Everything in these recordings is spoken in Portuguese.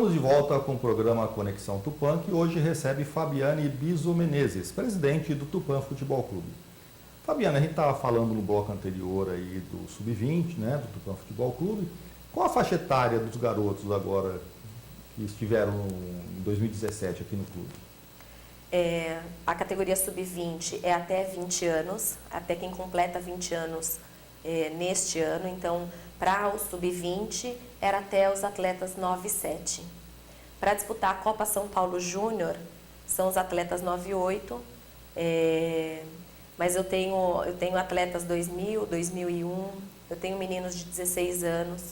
Estamos de volta com o programa Conexão Tupã, que hoje recebe Fabiane Biso Menezes, presidente do Tupã Futebol Clube. Fabiane, a gente estava falando no bloco anterior aí do Sub-20, né, do Tupã Futebol Clube. Qual a faixa etária dos garotos agora que estiveram em 2017 aqui no clube? A categoria Sub-20 é até 20 anos, até quem completa 20 anos neste ano. Então, para o Sub-20, era até os atletas 9 e 7. Para disputar a Copa São Paulo Júnior, são os atletas 9 e 8. Mas eu tenho atletas 2000, 2001, eu tenho meninos de 16 anos.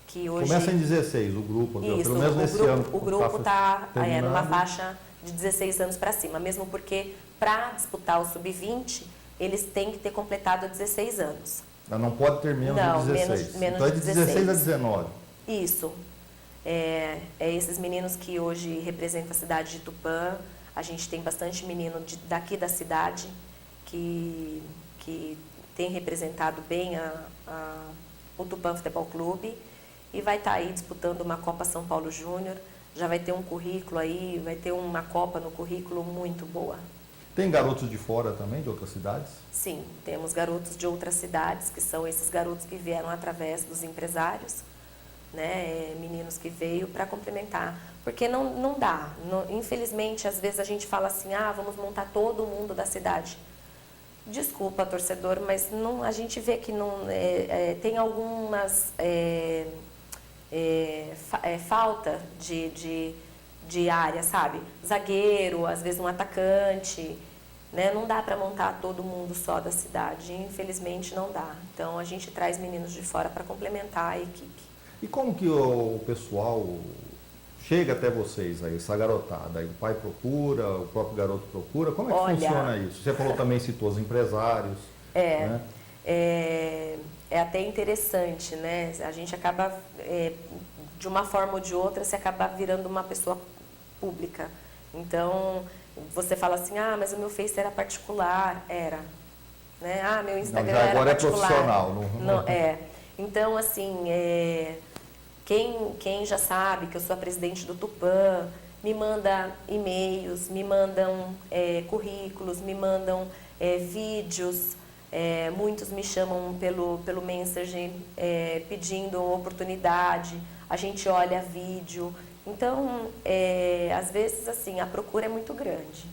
Que hoje... Começa em 16, o grupo, isso, pelo menos nesse ano. O grupo está numa faixa de 16 anos para cima, mesmo porque para disputar o Sub-20, eles têm que ter completado 16 anos. Não pode ter menos de 16. Menos então é de de 16 a 19. Isso. É esses meninos que hoje representam a cidade de Tupã. A gente tem bastante menino daqui da cidade que tem representado bem o Tupã Futebol Clube e vai estar aí disputando uma Copa São Paulo Júnior. Já vai ter um currículo aí, vai ter uma Copa no currículo muito boa. Tem garotos de fora também, de outras cidades? Sim, temos garotos de outras cidades, que são esses garotos que vieram através dos empresários, né? Meninos que veio para complementar. Porque não dá. Infelizmente, às vezes a gente fala assim, vamos montar todo mundo da cidade. Desculpa, torcedor, mas não, a gente vê que não, tem algumas falta de área, sabe? Zagueiro, às vezes um atacante, né? Não dá para montar todo mundo só da cidade, infelizmente não dá. Então a gente traz meninos de fora para complementar a equipe. E como que o pessoal chega até vocês aí, essa garotada? Aí o pai procura, o próprio garoto procura, como é que funciona isso? Você falou também, citou os empresários. Né? É até interessante, né? A gente acaba, de uma forma ou de outra, se acaba virando uma pessoa pública. Então, você fala assim, mas o meu Face era particular. Era. Né? Meu Instagram era agora particular. É profissional. Não, Então, assim, quem já sabe que eu sou a presidente do Tupã, me manda e-mails, me mandam currículos, me mandam vídeos. Muitos me chamam pelo Messenger pedindo oportunidade, a gente olha vídeo. Então, às vezes, assim, a procura é muito grande.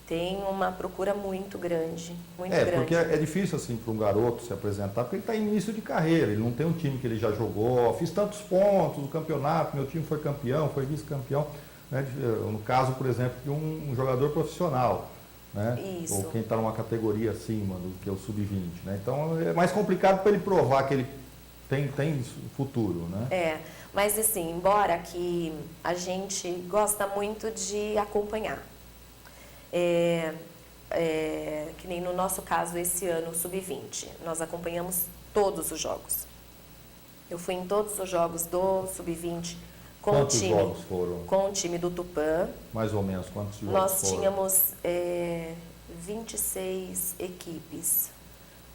Tem uma procura muito grande, grande. Porque é difícil, assim, para um garoto se apresentar, porque ele está em início de carreira, ele não tem um time que ele já jogou, fiz tantos pontos no campeonato, meu time foi campeão, foi vice-campeão, né? No caso, por exemplo, de um jogador profissional. Né? Isso. Ou quem está numa categoria acima do que é o Sub-20, né? Então é mais complicado para ele provar que ele tem futuro, né? Mas assim, embora que a gente gosta muito de acompanhar, que nem no nosso caso esse ano, o Sub-20, nós acompanhamos todos os jogos. Eu fui em todos os jogos do Sub-20 Quantos jogos foram? Com o time do Tupã. Mais ou menos, quantos jogos Nós foram? tínhamos 26 equipes.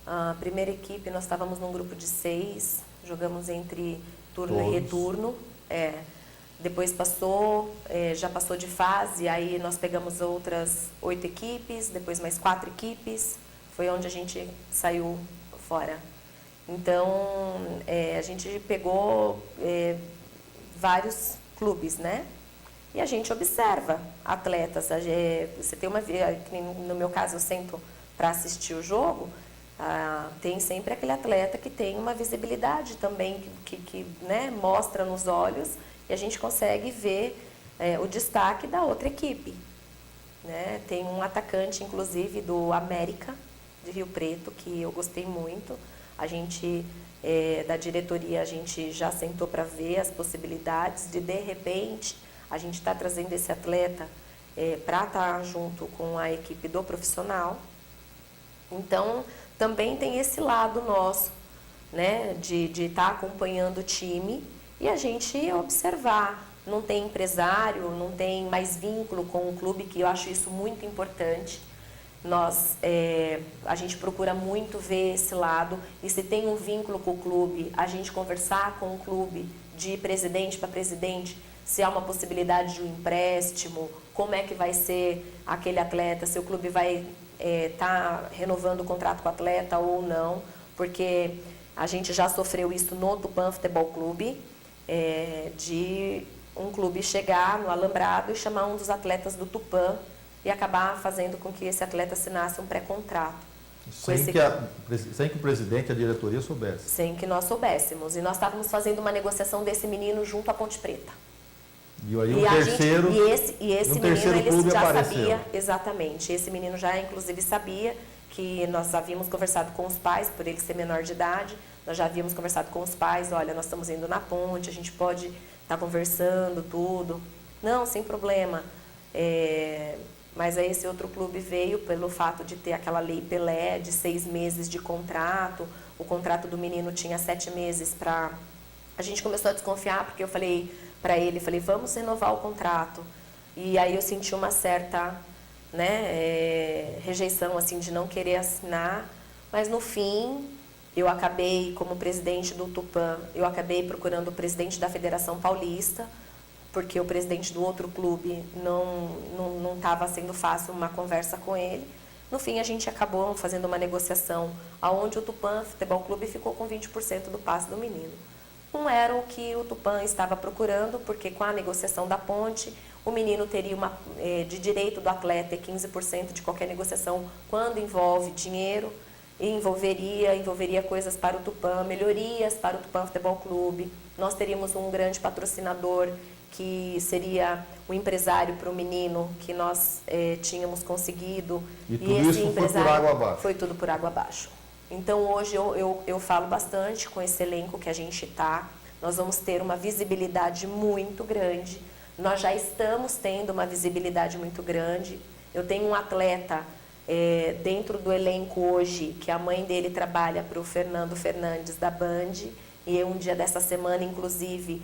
A primeira equipe, nós estávamos num grupo de 6, jogamos entre turno e retorno. Depois já passou de fase, aí nós pegamos outras 8 equipes, depois mais 4 equipes, foi onde a gente saiu fora. Então, a gente pegou vários clubes, né? E a gente observa atletas. Você tem no meu caso, eu sento para assistir o jogo, tem sempre aquele atleta que tem uma visibilidade também, que né, mostra nos olhos, e a gente consegue ver o destaque da outra equipe. Né? Tem um atacante, inclusive, do América, de Rio Preto, que eu gostei muito. A gente, da diretoria, a gente já sentou para ver as possibilidades de repente, a gente está trazendo esse atleta para estar junto com a equipe do profissional. Então, também tem esse lado nosso, né, de estar acompanhando o time e a gente observar. Não tem empresário, não tem mais vínculo com o clube, que eu acho isso muito importante. A gente procura muito ver esse lado, e se tem um vínculo com o clube, a gente conversar com o clube de presidente para presidente, se há uma possibilidade de um empréstimo, como é que vai ser aquele atleta, se o clube vai estar renovando o contrato com o atleta ou não, porque a gente já sofreu isso no Tupã Futebol Clube, de um clube chegar no alambrado e chamar um dos atletas do Tupã e acabar fazendo com que esse atleta assinasse um pré-contrato. Sem que o presidente e a diretoria soubessem. Sem que nós soubéssemos. E nós estávamos fazendo uma negociação desse menino junto à Ponte Preta. E aí esse menino ele já apareceu. sabia, exatamente, esse menino já inclusive sabia que nós havíamos conversado com os pais, por ele ser menor de idade, nós já havíamos conversado com os pais, olha, nós estamos indo na ponte, a gente pode estar conversando, tudo. Não, sem problema. Mas aí esse outro clube veio pelo fato de ter aquela lei Pelé de 6 meses de contrato, o contrato do menino tinha 7 meses para... A gente começou a desconfiar, porque eu falei para ele, vamos renovar o contrato. E aí eu senti uma certa rejeição, assim, de não querer assinar. Mas no fim, eu acabei, como presidente do Tupã, eu acabei procurando o presidente da Federação Paulista, porque o presidente do outro clube não estava sendo fácil uma conversa com ele. No fim, a gente acabou fazendo uma negociação, onde o Tupã Futebol Clube ficou com 20% do passe do menino. Não era o que o Tupã estava procurando, porque com a negociação da ponte, o menino teria de direito do atleta 15% de qualquer negociação quando envolve dinheiro, e envolveria coisas para o Tupã, melhorias para o Tupã Futebol Clube. Nós teríamos um grande patrocinador, que seria o empresário para o menino que nós tínhamos conseguido. E tudo isso foi por água abaixo? Foi tudo por água abaixo. Então, hoje eu falo bastante com esse elenco que a gente está. Nós vamos ter uma visibilidade muito grande. Nós já estamos tendo uma visibilidade muito grande. Eu tenho um atleta dentro do elenco hoje, que a mãe dele trabalha para o Fernando Fernandes da Band. E um dia dessa semana, inclusive,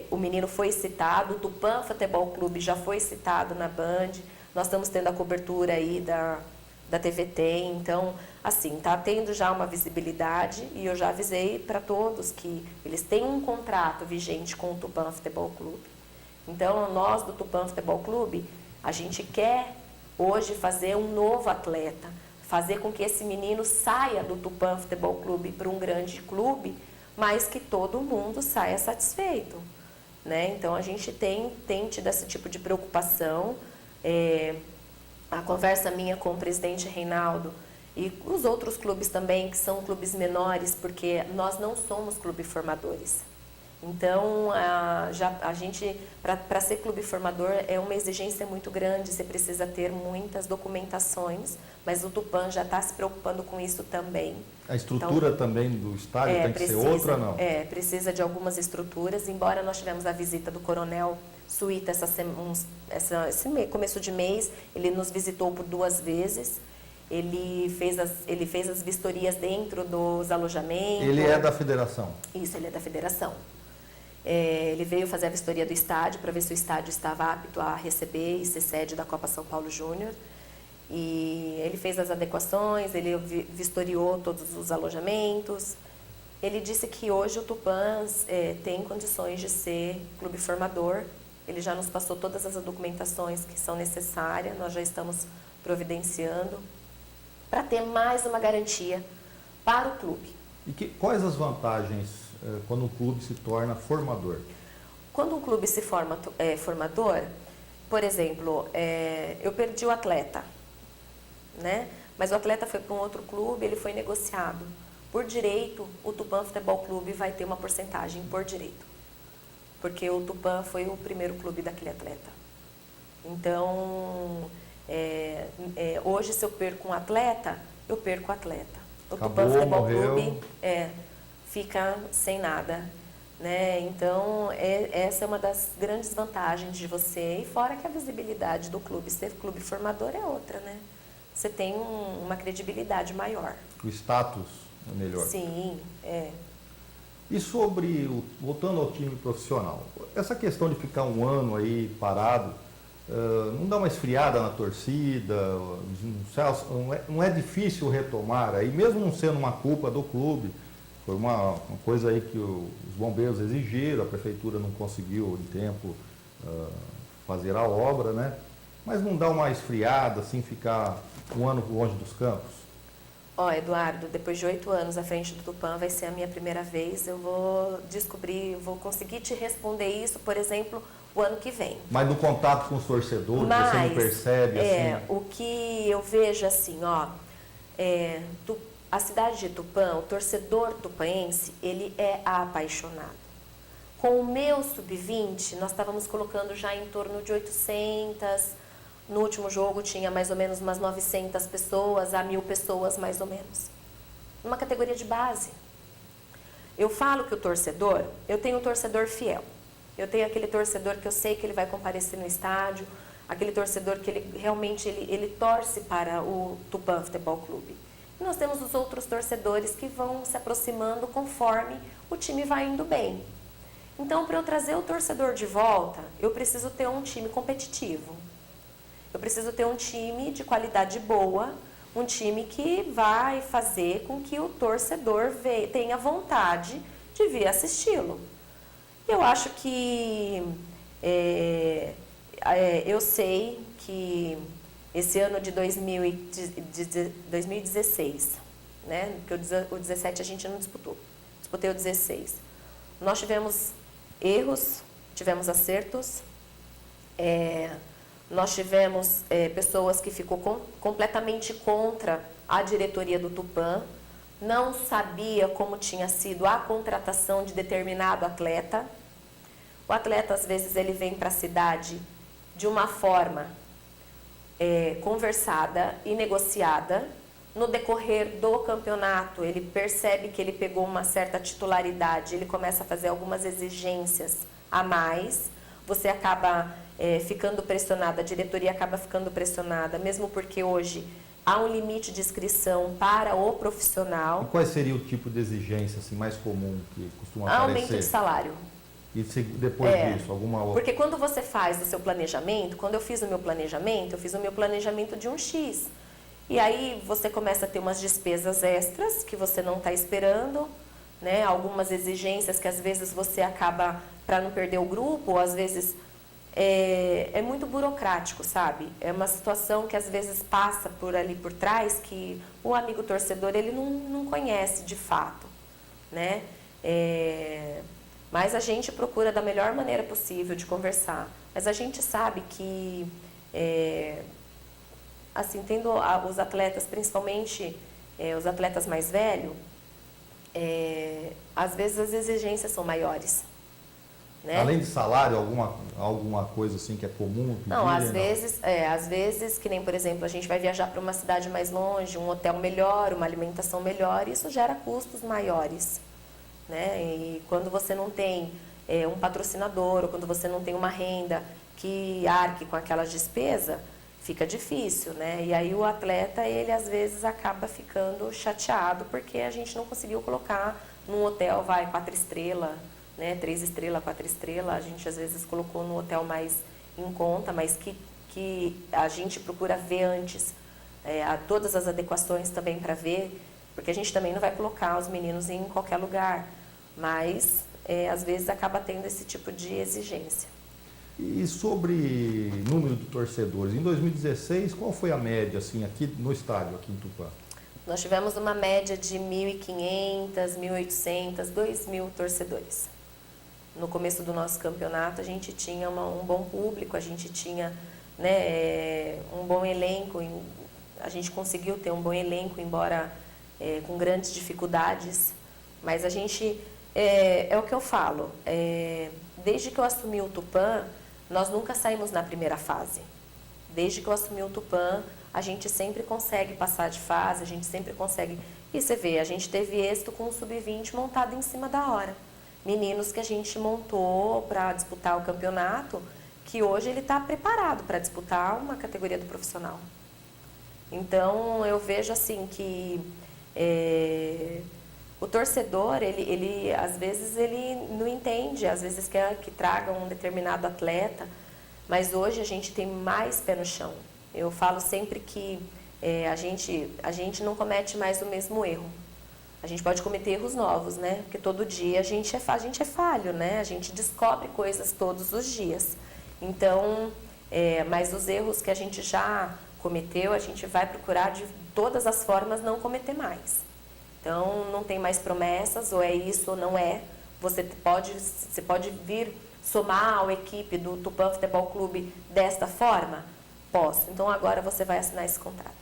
o menino foi citado. O Tupã Futebol Clube já foi citado na Band. Nós estamos tendo a cobertura aí da TVT, então, assim, está tendo já uma visibilidade e eu já avisei para todos que eles têm um contrato vigente com o Tupã Futebol Clube. Então, nós do Tupã Futebol Clube, a gente quer hoje fazer um novo atleta, fazer com que esse menino saia do Tupã Futebol Clube para um grande clube, mas que todo mundo saia satisfeito, né? Então, a gente tem tido esse tipo de preocupação. A conversa minha com o presidente Reinaldo e os outros clubes também, que são clubes menores, porque nós não somos clube formadores. Então, a gente, para ser clube formador, é uma exigência muito grande, você precisa ter muitas documentações, mas o Tupã já está se preocupando com isso também. A estrutura então, também do estádio tem que ser outra, não? Precisa de algumas estruturas, embora nós tivemos a visita do Coronel Suíta esse começo de mês, ele nos visitou por 2 vezes, ele fez as vistorias dentro dos alojamentos. Ele é da federação? Isso, ele é da federação. Ele veio fazer a vistoria do estádio para ver se o estádio estava apto a receber e ser sede da Copa São Paulo Júnior. E ele fez as adequações, ele vistoriou todos os alojamentos. Ele disse que hoje o Tupã tem condições de ser clube formador. Ele já nos passou todas as documentações que são necessárias, nós já estamos providenciando para ter mais uma garantia para o clube. E quais as vantagens quando um clube se torna formador? Quando um clube se forma formador, por exemplo, eu perdi o atleta, né? Mas o atleta foi para um outro clube, ele foi negociado. Por direito, o Tupã Futebol Clube vai ter uma porcentagem por direito. Porque o Tupã foi o primeiro clube daquele atleta. Então, hoje, se eu perco um atleta, eu perco o atleta. O Tupã Futebol Clube fica sem nada, né? Então, essa é uma das grandes vantagens de você. E fora que a visibilidade do clube, ser clube formador é outra, né? Você tem uma credibilidade maior. O status é melhor. Sim, E voltando ao time profissional, essa questão de ficar um ano aí parado, não dá uma esfriada na torcida? Não é difícil retomar aí, mesmo não sendo uma culpa do clube? Foi uma coisa aí que os bombeiros exigiram, a prefeitura não conseguiu em tempo fazer a obra, né? Mas não dá uma esfriada, assim, ficar um ano longe dos campos? Ó, Eduardo, depois de 8 anos à frente do Tupã, vai ser a minha primeira vez. Eu vou vou conseguir te responder isso, por exemplo, o ano que vem. Mas no contato com os torcedores, você não percebe assim? O que eu vejo assim, ó, a cidade de Tupã, o torcedor tupanense, ele é apaixonado. Com o meu sub-20, nós estávamos colocando já em torno de 800. No último jogo tinha mais ou menos umas 900 pessoas, a 1.000 pessoas mais ou menos. Numa categoria de base. Eu falo que o torcedor, eu tenho um torcedor fiel. Eu tenho aquele torcedor que eu sei que ele vai comparecer no estádio, aquele torcedor que ele realmente ele torce para o Tupã Futebol Clube. E nós temos os outros torcedores que vão se aproximando conforme o time vai indo bem. Então, para eu trazer o torcedor de volta, eu preciso ter um time competitivo. Eu preciso ter um time de qualidade boa, um time que vai fazer com que o torcedor tenha vontade de vir assisti-lo. Eu acho que eu sei que esse ano de 2016, né, porque o 17 a gente não disputou, disputei o 16. Nós tivemos erros, tivemos acertos, nós tivemos pessoas que ficou completamente contra a diretoria do Tupã, não sabia como tinha sido a contratação de determinado atleta. O atleta, às vezes, ele vem para a cidade de uma forma conversada e negociada. No decorrer do campeonato, ele percebe que ele pegou uma certa titularidade, ele começa a fazer algumas exigências a mais. Você acaba ficando pressionada, a diretoria acaba ficando pressionada, mesmo porque hoje há um limite de inscrição para o profissional. E qual seria o tipo de exigência assim, mais comum que costuma aparecer? Aumento de salário. E depois disso, alguma outra? Porque quando você faz o seu planejamento, quando eu fiz o meu planejamento, eu fiz o meu planejamento de um X. E aí você começa a ter umas despesas extras que você não está esperando, né? Algumas exigências que às vezes você acaba, para não perder o grupo, ou às vezes é muito burocrático, sabe? É uma situação que às vezes passa por ali por trás que o amigo torcedor ele não conhece de fato, né? Mas a gente procura da melhor maneira possível de conversar. Mas a gente sabe que, assim, tendo os atletas, principalmente os atletas mais velhos, às vezes as exigências são maiores. Né? Além de salário, alguma coisa assim que é comum? Pedir, não, às vezes, que nem, por exemplo, a gente vai viajar para uma cidade mais longe, um hotel melhor, uma alimentação melhor, isso gera custos maiores. Né? E quando você não tem um patrocinador, ou quando você não tem uma renda que arque com aquela despesa, fica difícil, né? E aí o atleta, ele às vezes acaba ficando chateado porque a gente não conseguiu colocar num hotel, 4 estrelas, né? 3 estrelas, 4 estrelas, a gente às vezes colocou num hotel mais em conta, mas que a gente procura ver antes, todas as adequações também para ver, porque a gente também não vai colocar os meninos em qualquer lugar, mas às vezes acaba tendo esse tipo de exigência. E sobre número de torcedores, em 2016, qual foi a média assim, aqui no estádio, aqui em Tupã? Nós tivemos uma média de 1.500, 1.800, 2.000 torcedores. No começo do nosso campeonato, a gente tinha um bom público, a gente tinha, né, um bom elenco, a gente conseguiu ter um bom elenco, embora com grandes dificuldades, mas a gente, é o que eu falo, desde que eu assumi o Tupã, nós nunca saímos na primeira fase. Desde que eu assumi o Tupã, a gente sempre consegue passar de fase, a gente sempre consegue... E você vê, a gente teve êxito com o Sub-20 montado em cima da hora. Meninos que a gente montou para disputar o campeonato, que hoje ele está preparado para disputar uma categoria do profissional. Então, eu vejo assim que o torcedor, ele às vezes ele não entende, às vezes quer que traga um determinado atleta, mas hoje a gente tem mais pé no chão. Eu falo sempre que a gente não comete mais o mesmo erro. A gente pode cometer erros novos, né? Porque todo dia a gente é falho, né? A gente descobre coisas todos os dias. Então, mas os erros que a gente já cometeu, a gente vai procurar de todas as formas não cometer mais. Então, não tem mais promessas, ou é isso ou não é. Você pode vir somar a equipe do Tupã Futebol Clube desta forma? Posso. Então, agora você vai assinar esse contrato.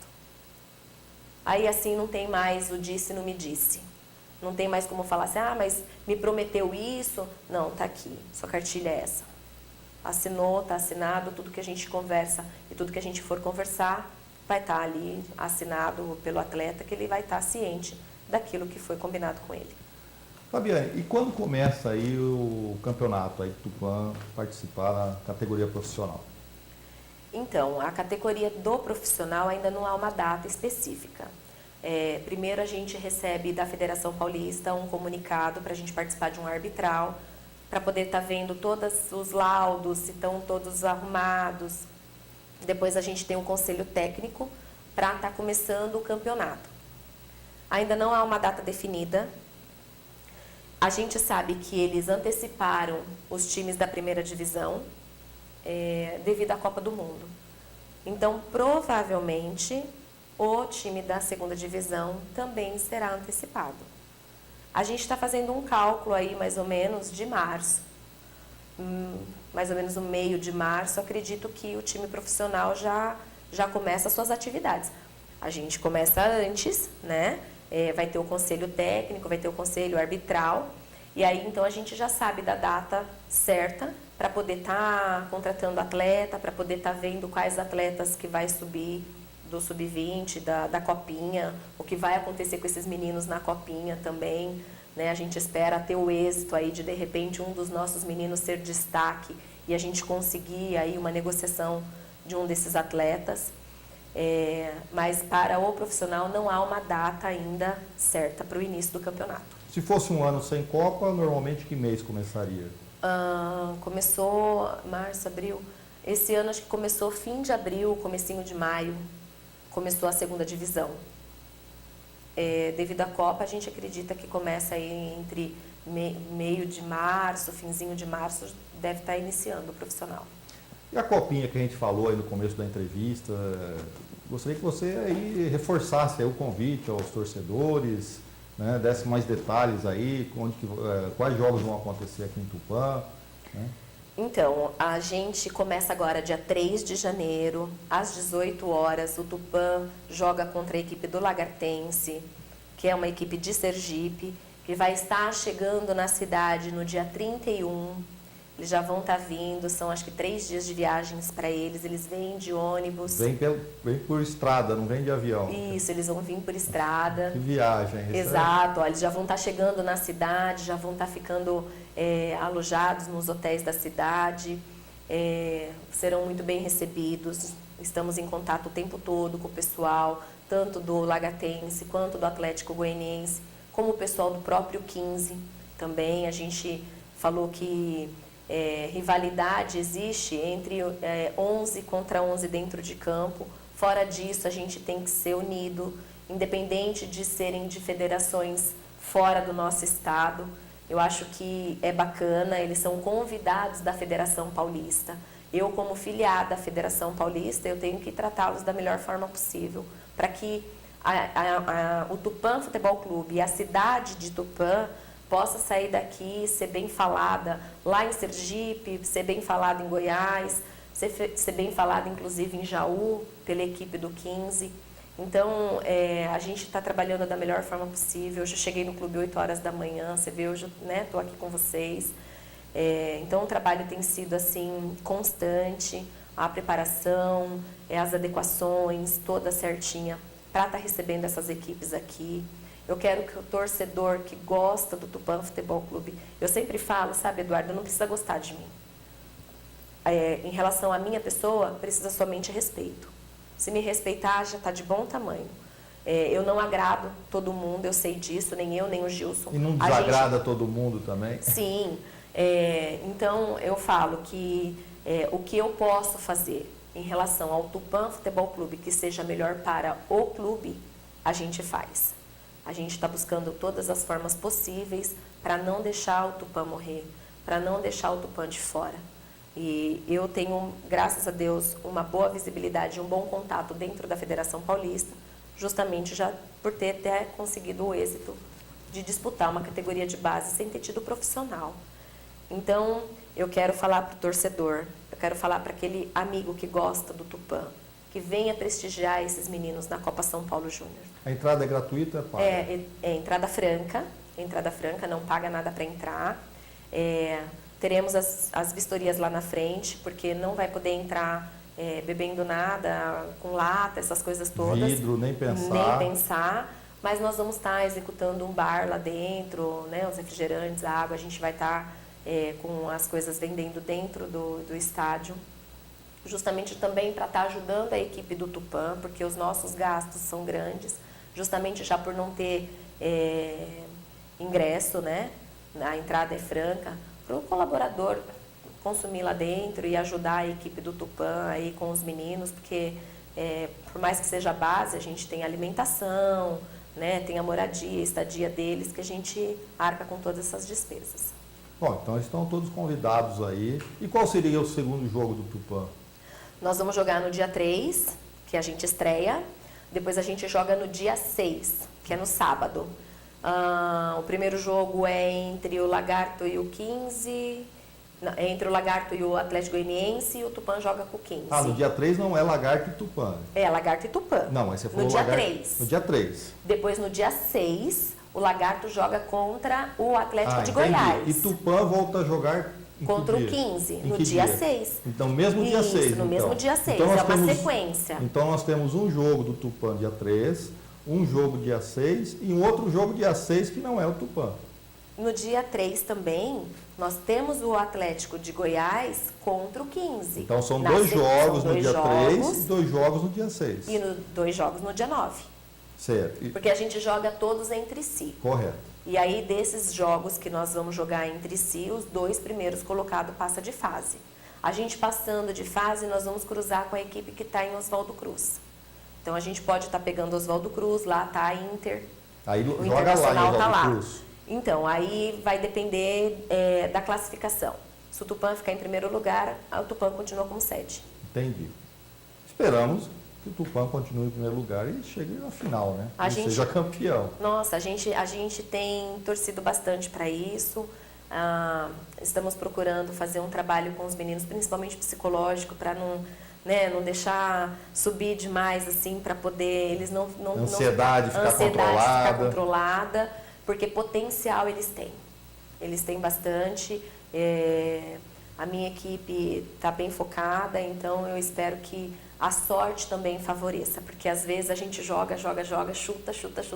Aí, assim, não tem mais o disse, não me disse. Não tem mais como falar assim, mas me prometeu isso. Não, tá aqui, sua cartilha é essa. Assinou, tá assinado, tudo que a gente conversa e tudo que a gente for conversar vai estar ali assinado pelo atleta, que ele vai estar ciente daquilo que foi combinado com ele. Fabiane, e quando começa aí o campeonato aí do Tupã participar da categoria profissional? Então, a categoria do profissional ainda não há uma data específica. Primeiro a gente recebe da Federação Paulista um comunicado para a gente participar de um arbitral, para poder estar vendo todos os laudos, se estão todos arrumados. Depois a gente tem um conselho técnico para estar começando o campeonato. Ainda não há uma data definida. A gente sabe que eles anteciparam os times da primeira divisão devido à Copa do Mundo. Então, provavelmente, o time da segunda divisão também será antecipado. A gente está fazendo um cálculo aí, mais ou menos, de março. Mais ou menos no meio de março, acredito que o time profissional já começa as suas atividades. A gente começa antes, né? Vai ter o conselho técnico, vai ter o conselho arbitral. E aí, então, a gente já sabe da data certa para poder estar contratando atleta, para poder estar vendo quais atletas que vai subir do sub-20, da Copinha, o que vai acontecer com esses meninos na Copinha também, né? A gente espera ter o êxito aí de repente, um dos nossos meninos ser destaque e a gente conseguir aí uma negociação de um desses atletas. Mas para o profissional não há uma data ainda certa para o início do campeonato. Se fosse um ano sem Copa, normalmente que mês começaria? Começou março, abril. Esse ano acho que começou fim de abril, comecinho de maio. Começou a segunda divisão. Devido à Copa, a gente acredita que começa aí entre meio de março, finzinho de março, deve estar iniciando o profissional. E a Copinha que a gente falou aí no começo da entrevista, gostaria que você aí reforçasse aí o convite aos torcedores, né, desse mais detalhes aí, quais jogos vão acontecer aqui em Tupã, né? Então, a gente começa agora dia 3 de janeiro, às 18 horas, o Tupã joga contra a equipe do Lagartense, que é uma equipe de Sergipe, que vai estar chegando na cidade no dia 31. Eles já vão estar vindo, são acho que 3 dias de viagens para eles vêm de ônibus. Vem por estrada, não vem de avião. Isso, eles vão vir por estrada. Que viagem. Exato, eles já vão estar chegando na cidade, já vão estar ficando alojados nos hotéis da cidade, serão muito bem recebidos. Estamos em contato o tempo todo com o pessoal, tanto do Lagartense quanto do Atlético Goianiense, como o pessoal do próprio 15 também. A gente falou que rivalidade existe entre 11 contra 11 dentro de campo. Fora disso, a gente tem que ser unido, independente de serem de federações fora do nosso estado. Eu acho que é bacana, eles são convidados da Federação Paulista. Eu, como filiada à Federação Paulista, eu tenho que tratá-los da melhor forma possível, para que o Tupã Futebol Clube e a cidade de Tupã possa sair daqui, ser bem falada lá em Sergipe, ser bem falada em Goiás, ser bem falada inclusive em Jaú, pela equipe do 15. Então, a gente está trabalhando da melhor forma possível. Hoje eu cheguei no clube 8 horas da manhã, você vê, hoje estou aqui com vocês. Então, o trabalho tem sido assim constante, a preparação, as adequações, toda certinha, para estar recebendo essas equipes aqui. Eu quero que o torcedor que gosta do Tupã Futebol Clube, eu sempre falo, sabe, Eduardo, não precisa gostar de mim. Em relação à minha pessoa, precisa somente respeito. Se me respeitar, já está de bom tamanho. Eu não agrado todo mundo, eu sei disso, nem eu, nem o Gilson. E não desagrada todo mundo também? Sim. Então, eu falo que o que eu posso fazer em relação ao Tupã Futebol Clube, que seja melhor para o clube, a gente faz. A gente está buscando todas as formas possíveis para não deixar o Tupã morrer, para não deixar o Tupã de fora. E eu tenho, graças a Deus, uma boa visibilidade e um bom contato dentro da Federação Paulista, justamente já por ter até conseguido o êxito de disputar uma categoria de base sem ter tido profissional. Então, eu quero falar para o torcedor, eu quero falar para aquele amigo que gosta do Tupã, que venha prestigiar esses meninos na Copa São Paulo Júnior. A entrada é gratuita? Paga? É entrada franca, não paga nada para entrar. Teremos as vistorias lá na frente, porque não vai poder entrar bebendo nada, com lata, essas coisas todas. Vidro, nem pensar. Mas nós vamos estar executando um bar lá dentro, né, os refrigerantes, a água, a gente vai estar com as coisas vendendo dentro do estádio. Justamente também para estar ajudando a equipe do Tupã, porque os nossos gastos são grandes, justamente já por não ter ingresso, né, a entrada é franca, para o colaborador consumir lá dentro e ajudar a equipe do Tupã aí com os meninos, porque por mais que seja base, a gente tem alimentação, né, tem a moradia, a estadia deles, que a gente arca com todas essas despesas. Bom, então estão todos convidados aí. E qual seria o segundo jogo do Tupã? Nós vamos jogar no dia 3, que a gente estreia, depois a gente joga no dia 6, que é no sábado. O primeiro jogo é entre o Lagarto e o 15, entre o Lagarto e o Atlético Goianiense, e o Tupã joga com o 15. No dia 3 não é Lagarto e Tupã. É, Lagarto e Tupã. Não, mas você falou no dia Lagarto... 3. No dia 3. Depois, no dia 6, o Lagarto joga contra o Atlético de entendi. Goiás. E Tupã volta a jogar contra o 15, no dia 6. Então, mesmo dia 6. Isso, no mesmo dia 6. Então, é uma sequência. Então, nós temos um jogo do Tupã dia 3, um jogo dia 6 e um outro jogo dia 6 que não é o Tupã. No dia 3 também, nós temos o Atlético de Goiás contra o 15. Então, são dois jogos no dia 3 e 2 jogos no dia 6. E 2 jogos no dia 9. Certo. Porque a gente joga todos entre si. Correto. E aí, desses jogos que nós vamos jogar entre si, os 2 primeiros colocados passam de fase. A gente passando de fase, nós vamos cruzar com a equipe que está em Oswaldo Cruz. Então, a gente pode estar pegando Oswaldo Cruz, lá está a Inter. Aí o joga lá em Internacional está lá. Cruz. Então, aí vai depender da classificação. Se o Tupã ficar em primeiro lugar, o Tupã continua como sede. Entendi. Esperamos que o Tupã continue em primeiro lugar e chegue na final, né? Seja campeão. Nossa, a gente tem torcido bastante para isso. Estamos procurando fazer um trabalho com os meninos, principalmente psicológico, para não deixar subir demais, assim, para poder eles não ficar controlada, porque potencial eles têm. Eles têm bastante. A minha equipe está bem focada, então eu espero que a sorte também favoreça, porque às vezes a gente joga, chuta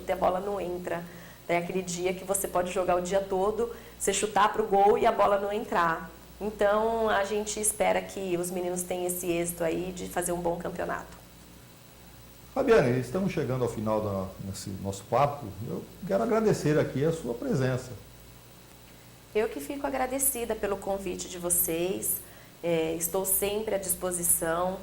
e a bola não entra. É aquele dia que você pode jogar o dia todo, você chutar para o gol e a bola não entrar. Então, a gente espera que os meninos tenham esse êxito aí de fazer um bom campeonato. Fabiane, estamos chegando ao final desse nosso papo. Eu quero agradecer aqui a sua presença. Eu que fico agradecida pelo convite de vocês. Estou sempre à disposição.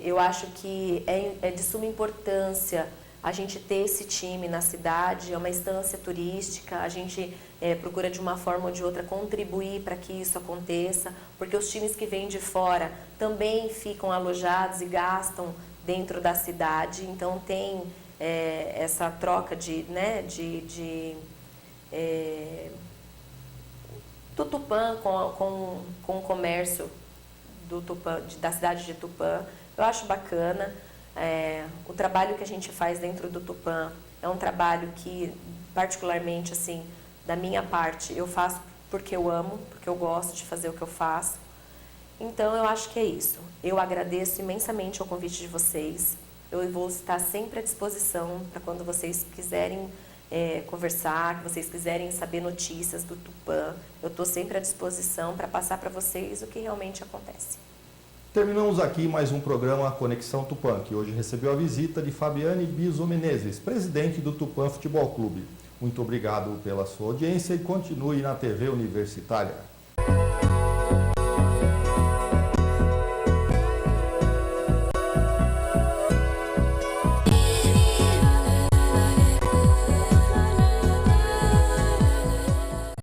Eu acho que é de suma importância a gente ter esse time na cidade, é uma instância turística, a gente procura de uma forma ou de outra contribuir para que isso aconteça, porque os times que vêm de fora também ficam alojados e gastam dentro da cidade, então tem essa troca do Tupã com o comércio do Tupã, da cidade de Tupã. Eu acho bacana. O trabalho que a gente faz dentro do Tupã é um trabalho que, particularmente, assim, da minha parte, eu faço porque eu amo, porque eu gosto de fazer o que eu faço. Então, eu acho que é isso. Eu agradeço imensamente o convite de vocês. Eu vou estar sempre à disposição para quando vocês quiserem conversar, que vocês quiserem saber notícias do Tupã. Eu estou sempre à disposição para passar para vocês o que realmente acontece. Terminamos aqui mais um programa Conexão Tupã, que hoje recebeu a visita de Fabiane Biso Menezes, presidente do Tupã Futebol Clube. Muito obrigado pela sua audiência e continue na TV Universitária.